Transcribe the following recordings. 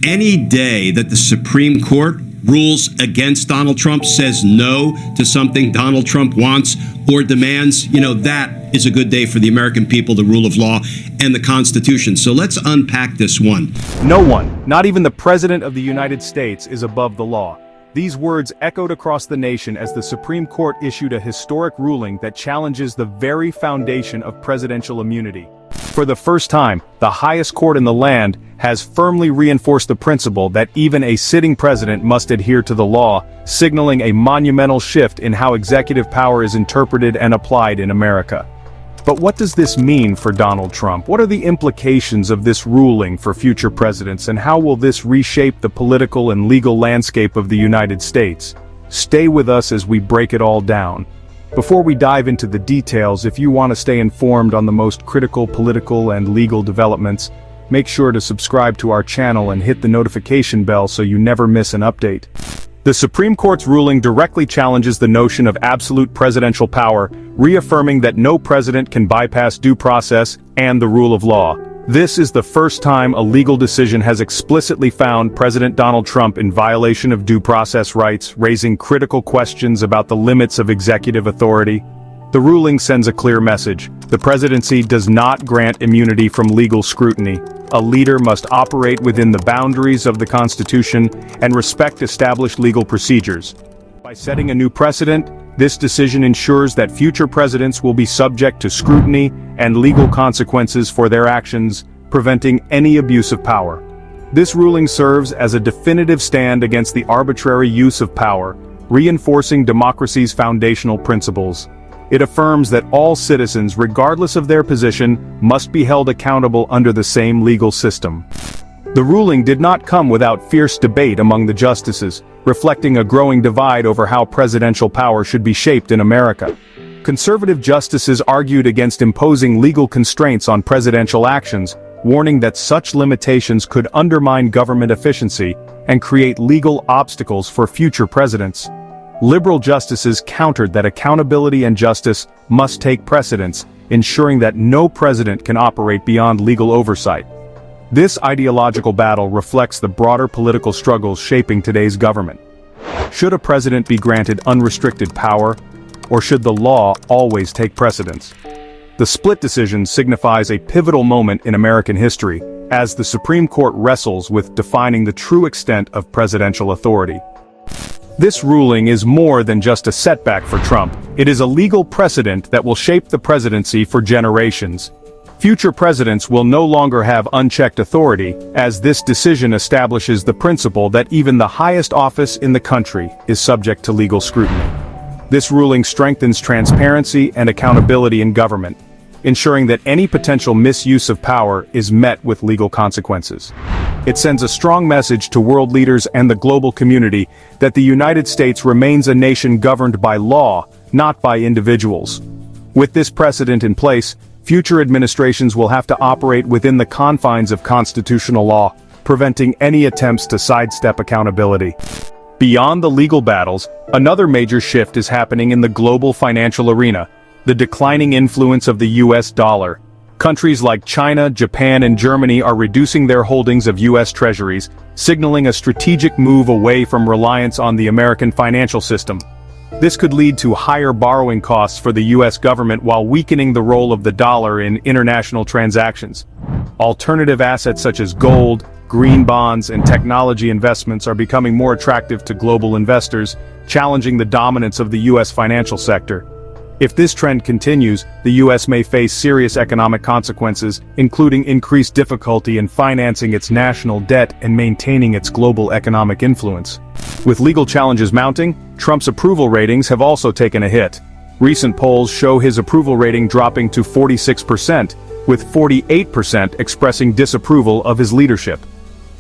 Any day that the Supreme Court rules against Donald Trump, says no to something Donald Trump wants or demands, that is a good day for the American people, the rule of law, and the Constitution. So let's unpack this one. No one, not even the President of the United States, is above the law. These words echoed across the nation as the Supreme Court issued a historic ruling that challenges the very foundation of presidential immunity. For the first time, the highest court in the land has firmly reinforced the principle that even a sitting president must adhere to the law, signaling a monumental shift in how executive power is interpreted and applied in America. But what does this mean for Donald Trump? What are the implications of this ruling for future presidents, and how will this reshape the political and legal landscape of the United States? Stay with us as we break it all down. Before we dive into the details, if you want to stay informed on the most critical political and legal developments, make sure to subscribe to our channel and hit the notification bell so you never miss an update. The Supreme Court's ruling directly challenges the notion of absolute presidential power, reaffirming that no president can bypass due process and the rule of law. This is the first time a legal decision has explicitly found President Donald Trump in violation of due process rights, raising critical questions about the limits of executive authority. The ruling sends a clear message: the presidency does not grant immunity from legal scrutiny. A leader must operate within the boundaries of the Constitution and respect established legal procedures. By setting a new precedent, this decision ensures that future presidents will be subject to scrutiny and legal consequences for their actions, preventing any abuse of power. This ruling serves as a definitive stand against the arbitrary use of power, reinforcing democracy's foundational principles. It affirms that all citizens, regardless of their position, must be held accountable under the same legal system. The ruling did not come without fierce debate among the justices, reflecting a growing divide over how presidential power should be shaped in America. Conservative justices argued against imposing legal constraints on presidential actions, warning that such limitations could undermine government efficiency and create legal obstacles for future presidents. Liberal justices countered that accountability and justice must take precedence, ensuring that no president can operate beyond legal oversight. This ideological battle reflects the broader political struggles shaping today's government. Should a president be granted unrestricted power, or should the law always take precedence? The split decision signifies a pivotal moment in American history, as the Supreme Court wrestles with defining the true extent of presidential authority. This ruling is more than just a setback for Trump. It is a legal precedent that will shape the presidency for generations. Future presidents will no longer have unchecked authority, as this decision establishes the principle that even the highest office in the country is subject to legal scrutiny. This ruling strengthens transparency and accountability in government, ensuring that any potential misuse of power is met with legal consequences. It sends a strong message to world leaders and the global community that the United States remains a nation governed by law, not by individuals. With this precedent in place, future administrations will have to operate within the confines of constitutional law, preventing any attempts to sidestep accountability. Beyond the legal battles, another major shift is happening in the global financial arena: the declining influence of the US dollar. Countries like China, Japan, and Germany are reducing their holdings of US treasuries, signaling a strategic move away from reliance on the American financial system. This could lead to higher borrowing costs for the US government while weakening the role of the dollar in international transactions. Alternative assets such as gold, green bonds, and technology investments are becoming more attractive to global investors, challenging the dominance of the US financial sector. If this trend continues, the US may face serious economic consequences, including increased difficulty in financing its national debt and maintaining its global economic influence. With legal challenges mounting, Trump's approval ratings have also taken a hit. Recent polls show his approval rating dropping to 46%, with 48% expressing disapproval of his leadership.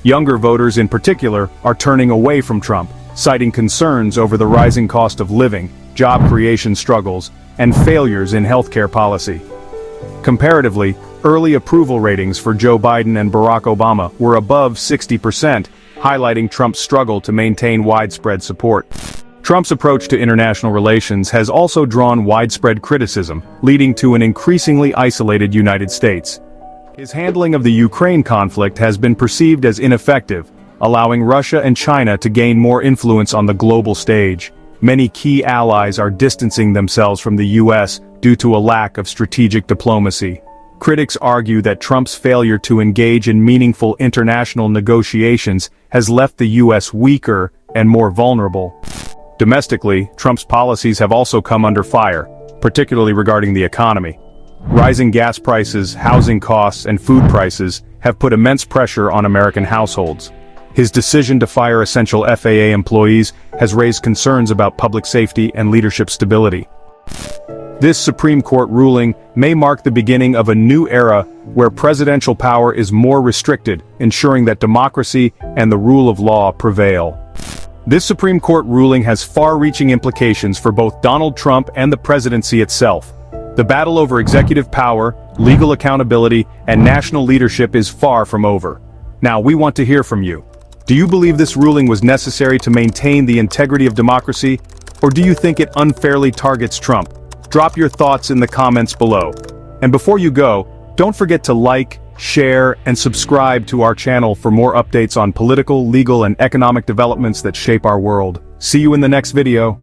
Younger voters in particular are turning away from Trump, citing concerns over the rising cost of living, job creation struggles, and failures in healthcare policy. Comparatively, early approval ratings for Joe Biden and Barack Obama were above 60%, highlighting Trump's struggle to maintain widespread support. Trump's approach to international relations has also drawn widespread criticism, leading to an increasingly isolated United States. His handling of the Ukraine conflict has been perceived as ineffective, allowing Russia and China to gain more influence on the global stage. Many key allies are distancing themselves from the US due to a lack of strategic diplomacy. Critics argue that Trump's failure to engage in meaningful international negotiations has left the US weaker and more vulnerable. Domestically, Trump's policies have also come under fire, particularly regarding the economy. Rising gas prices, housing costs, and food prices have put immense pressure on American households. His decision to fire essential FAA employees has raised concerns about public safety and leadership stability. This Supreme Court ruling may mark the beginning of a new era where presidential power is more restricted, ensuring that democracy and the rule of law prevail. This Supreme Court ruling has far-reaching implications for both Donald Trump and the presidency itself. The battle over executive power, legal accountability, and national leadership is far from over. Now, we want to hear from you. Do you believe this ruling was necessary to maintain the integrity of democracy, or do you think it unfairly targets Trump? Drop your thoughts in the comments below. And before you go, don't forget to like, share, and subscribe to our channel for more updates on political, legal, and economic developments that shape our world. See you in the next video.